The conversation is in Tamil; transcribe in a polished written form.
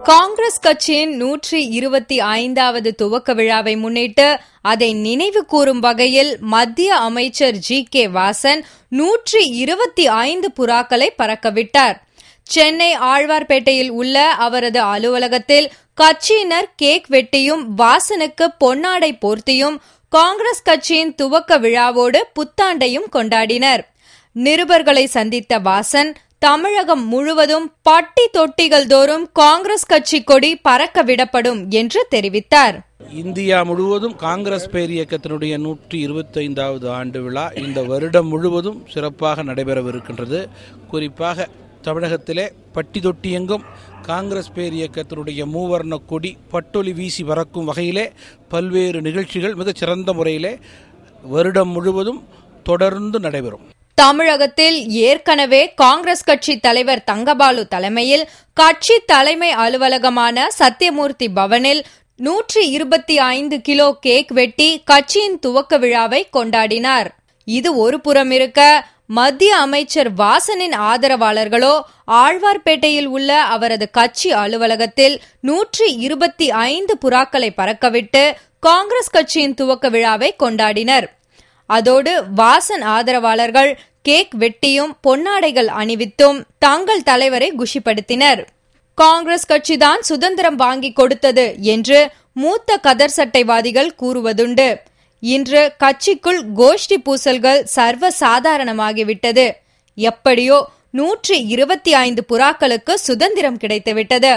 காங்கிரஸ் கட்சியின் 125வது துவக்க விழாவை முன்னிட்டு அதை நினைவு கூறும் வகையில் மத்திய அமைச்சர் ஜி.கே. வாசன் 125 புறாக்களை பறக்கவிட்டார். சென்னை ஆழ்வார்பேட்டையில் உள்ள அவரது அலுவலகத்தில் கட்சியினர் கேக் வெட்டியும் வாசனுக்கு பொன்னாடை போர்த்தியும் காங்கிரஸ் கட்சியின் துவக்க விழாவோடு புத்தாண்டையும் கொண்டாடினர். நிருபர்களை சந்தித்த வாசன் தமிழகம் முழுவதும் பட்டி தொட்டிகள் தோறும் காங்கிரஸ் கட்சி கொடி பறக்க விடப்படும் என்று தெரிவித்தார். இந்தியா முழுவதும் காங்கிரஸ் பேர் இயக்கத்தினுடைய 125வது ஆண்டு விழா இந்த வருடம் முழுவதும் சிறப்பாக நடைபெறவிருக்கின்றது. குறிப்பாக தமிழகத்திலே பட்டி தொட்டி எங்கும் காங்கிரஸ் பேர் இயக்கத்தினுடைய மூவர்ண கொடி பட்டொலி வீசி பறக்கும் வகையிலே பல்வேறு நிகழ்ச்சிகள் மிகச் சிறந்த முறையிலே வருடம் முழுவதும் தொடர்ந்து நடைபெறும். தமிழகத்தில் ஏற்கனவே காங்கிரஸ் கட்சி தலைவர் தங்கபாலு தலைமையில் கட்சி தலைமை அலுவலகமான சத்தியமூர்த்தி பவனில் 125 கிலோ கேக் வெட்டி கட்சியின் துவக்க விழாவை கொண்டாடினார். இது ஒரு புறம் இருக்க, மத்திய அமைச்சர் வாசனின் ஆதரவாளர்களோ ஆழ்வார்பேட்டையில் உள்ள அவரது கட்சி அலுவலகத்தில் 125 புறாக்களை பறக்கவிட்டு காங்கிரஸ் கட்சியின் துவக்க விழாவை கொண்டாடினர். அதோடு வாசன் ஆதரவாளர்கள் கேக் வெட்டியும் பொன்னாடைகள் அணிவித்தும் தங்கள் தலைவரை குஷிப்படுத்தினர். காங்கிரஸ் கட்சிதான் சுதந்திரம் வாங்கி கொடுத்தது என்று மூத்த கதர் சட்டைவாதிகள் கூறுவதுண்டு. இன்று கட்சிக்குள் கோஷ்டி பூசல்கள் சர்வ சாதாரணமாகிவிட்டது. எப்படியோ 125 புறாக்களுக்கு சுதந்திரம் கிடைத்துவிட்டது.